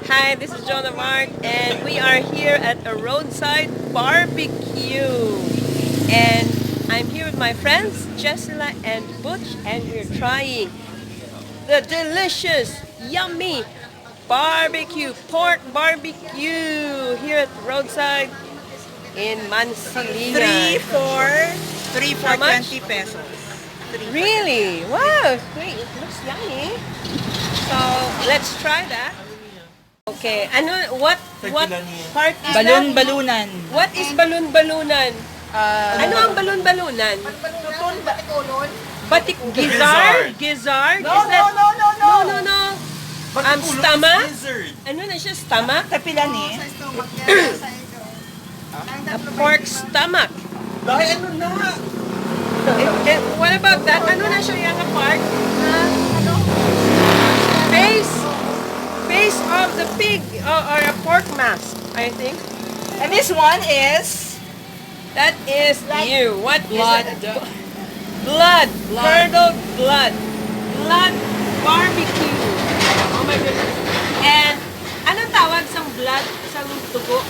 Hi, this is Jonah Mark, and we are here at a roadside barbecue. And I'm here with my friends, Jessila and Butch, and we're trying the delicious, yummy barbecue, pork barbecue here at roadside in Mansilingan. Three for How much? 20 pesos. Really? Wow, great. It looks yummy. So, let's try that. Okay, what part is that? Balun-balunan. What is balun-balunan? Ano ang balun-balunan? Gizzard? Gizzard? No, Is that... no. No. Stomach? Ano na siya, stomach? Kapilan eh. A pork stomach. Dahil ano na? What about that? Ano na siya yung part? Face of the pig or a pork mask, I think. And this one is That is you. What blood. is it? Blood. Curdled blood. Blood barbecue. Oh my goodness. And anong tawag sa blood? Sa tugo?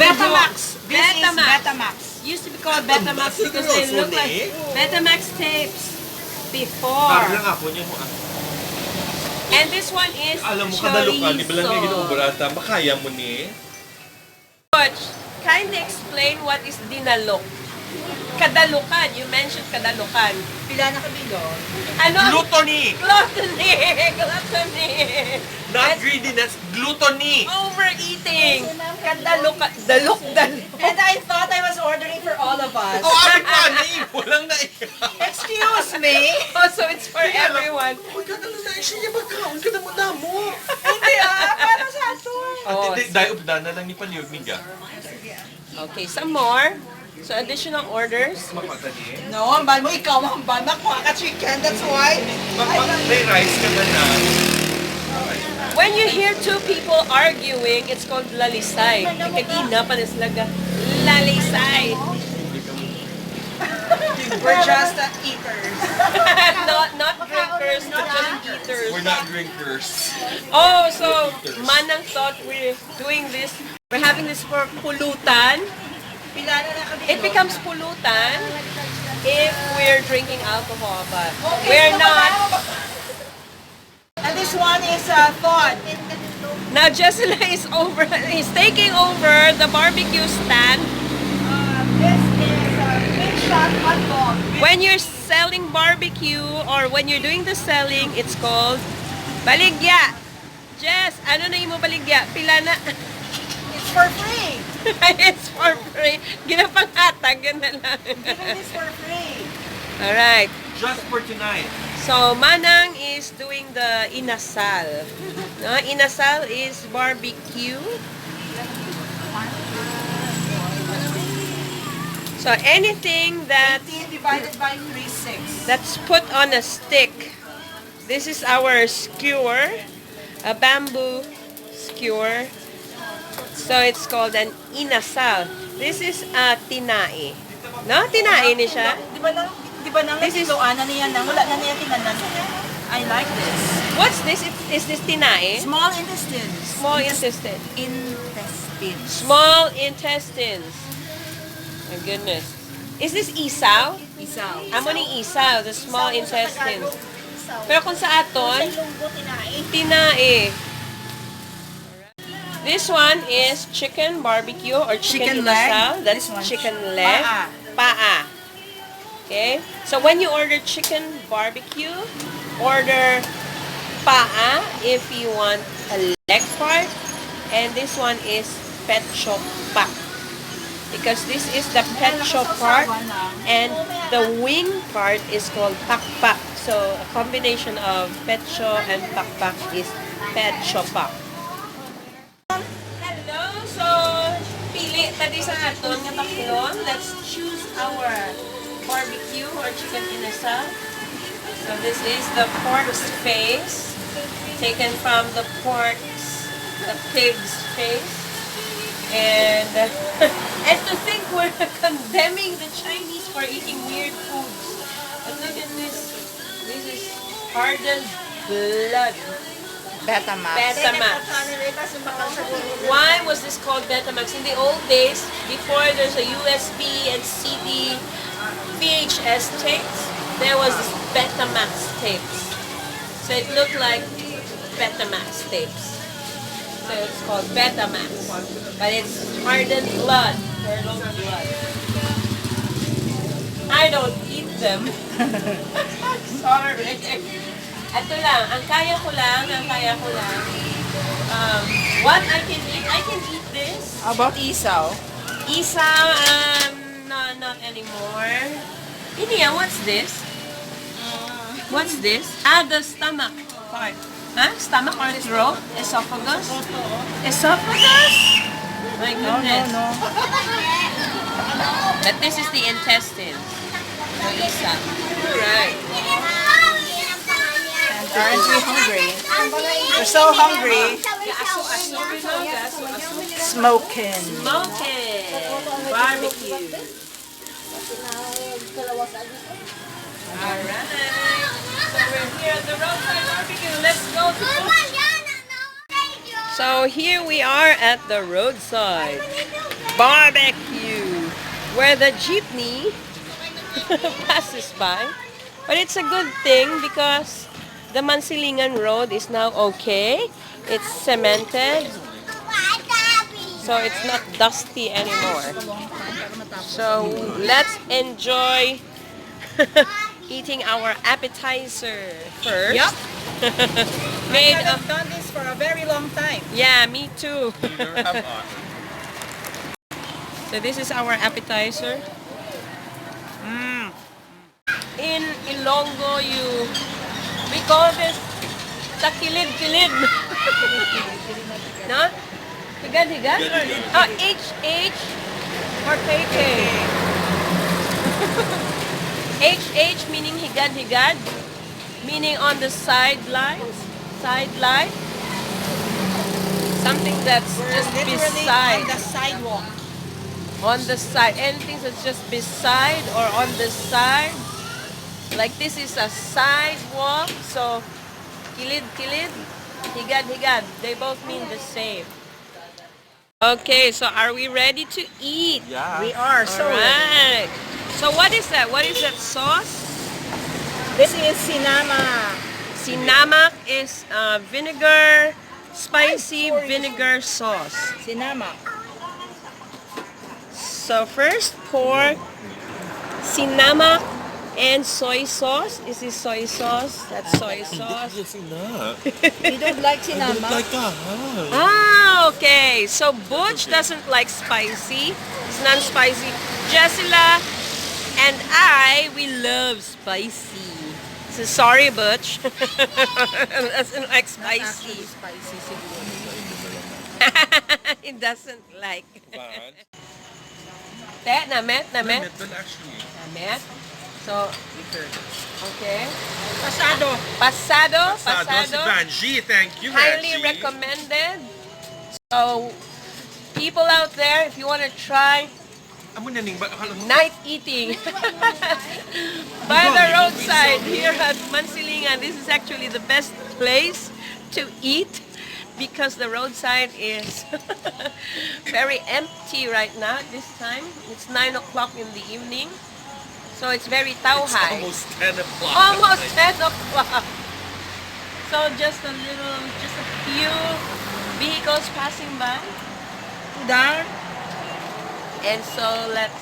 Betamax. This is Betamax. Betamax. Used to be called Betamax because they look like Betamax tapes before. Parang ako niya mo. And this one is Alam mo kadalo ka, di ba lang ngayon chorizo. barata, makaya mo ni. Butch, kindly explain what is dinalok. Kadalukan. You mentioned kadalukan. Pila na kabilo. Ano? Gluttony! Gluttony! Gluttony! Not greediness, gluttony! Overeating! Kadalukan. Dalok. And I thought I was ordering for all of us. Oh, ay pani! Walang na Excuse me? Oh, so it's for everyone. Huwag ka nalang na siya niya magkaon ka na mo. Hindi para sa ato. Oh, Dahil updan na lang ni Paliog Miga. okay, some more. So additional orders. Mapatani. No, ang ban mo ikaw, ang ban nakuha ka chicken. That's why. May rice ka na na. When you hear two people arguing, it's called lalisay. Kagina pa na sila ga, lalisay. We're just eaters. not drinkers, but just eaters. We're not drinkers. Oh, so Manang thought we're doing this. We're having this for pulutan. Pila na kabilo. It becomes pulutan if we're drinking alcohol, but we're not. And this one is thought. Now Jessila is taking over the barbecue stand. This is big shot hot dog. When you're selling barbecue or when you're doing the selling, it's called baligya. Jess, ano na imo baligya? Pila na? It's for free. It's for free. Ginapanghatag, yun na lang. Giving this for free. Alright. Just for tonight. So, Manang is doing the inasal. No? Inasal is barbecue. So, anything that 18 divided by 3/6. that's put on a stick. This is our skewer, a bamboo skewer. So, it's called an inasal. This is a tinae. No? Tinae ni siya. Di ba nang This is- nasiluan na niya nang wala na niya tinanan. I like this. What's this? Is this tinae? Small intestines. Small intestine. Intestines. Small intestines. My goodness. Is this isaw? Isaw. Amo ni isaw, the small intestines. Pero kung sa aton, tinae. This one is chicken barbecue or chicken Chicken leg. inasal. That's This one. chicken leg. Paa. Paa. Okay? So when you order chicken barbecue, order paa if you want a leg part. And this one is pecho+pak. Because this is the pecho part and the wing part is called pak-pak. So a combination of pecho and pak-pak is pecho+pak. Hello! So, pili tadi sa aton nga tatlon. Let's choose our barbecue or chicken inasal. So this is the pork's face, taken from the pig's face. And and to think we're condemning the Chinese for eating weird foods. But look at this. This is hardened blood. Betamax. Betamax. Why was this called Betamax? In the old days, before there's a USB and CD, VHS tapes, there was this Betamax tapes. So it looked like Betamax tapes. So it's called Betamax. But it's hardened blood. Curdled blood. I don't eat them. Sorry. Ito lang, ang kaya ko lang. What I can eat this. How about isaw? Isaw, not anymore. Inia, what's this? What's this? The stomach part. Huh? Stomach or throat? Esophagus? Esophagus? My goodness. No. But this is the intestine. So isaw. Alright. Aren't we hungry? We're so hungry. Smoking. Smoking. Barbecue. Alright. So we're here at the roadside barbecue. Let's go to So here we are at the roadside barbecue where the jeepney passes by. But it's a good thing because the Mansilingan Road is now okay. It's cemented. So it's not dusty anymore. So let's enjoy eating our appetizer first. Yup. Made I of, have done this for a very long time. yeah, me too. Neither have I. So this is our appetizer. In Ilonggo, we call this takilid-kilid. No? Higad-higad? Oh, H or KK? HH meaning higad-higad, meaning on the sidelines, something that's just beside, on the sidewalk. on the side, anything that's just beside or on the side. Like this is a sidewalk, so kilid-kilid, higad-higad, they both mean the same. Okay, so are we ready to eat? Yeah. We are so ready. Alright. So what is that? What is that sauce? This is sinama. Sinamak is vinegar, spicy vinegar sauce. Sinama. So first pour sinamak and soy sauce. Is this soy sauce? That's soy sauce. Yes, enough. You don't like sinama? Ah, okay. So Butch doesn't like spicy. It's non-spicy. Jessila and we love spicy. So sorry, Butch. Doesn't like spicy. Spicy siguro. It doesn't like. Bad. Namet. But actually, Namet. So, okay. Pasado. Pasado. si Banji, thank you, Highly Banji. recommended. So, people out there, if you want to try Amo na ning ba? night eating by the roadside here at Mansilingan, this is actually the best place to eat because the roadside is very empty right now at this time. It's 9 o'clock in the evening. So it's very It's tauhay. almost 10 o'clock. Almost 10 o'clock. So just a few vehicles passing by. Down. And so let's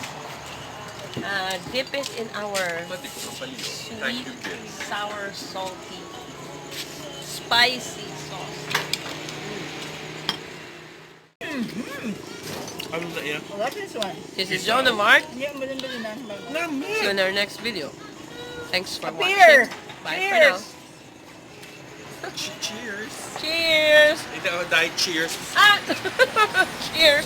dip it in our Thank sweet, you, kids. sour, salty, spicy sauce. Ano na yan? What is one? This is John the Mark. Hindi, balun-balunan. See you in our next video. Thanks for Beer. watching. Bye for now. Cheers. Cheers! Ito, dahil cheers. Ah! Cheers!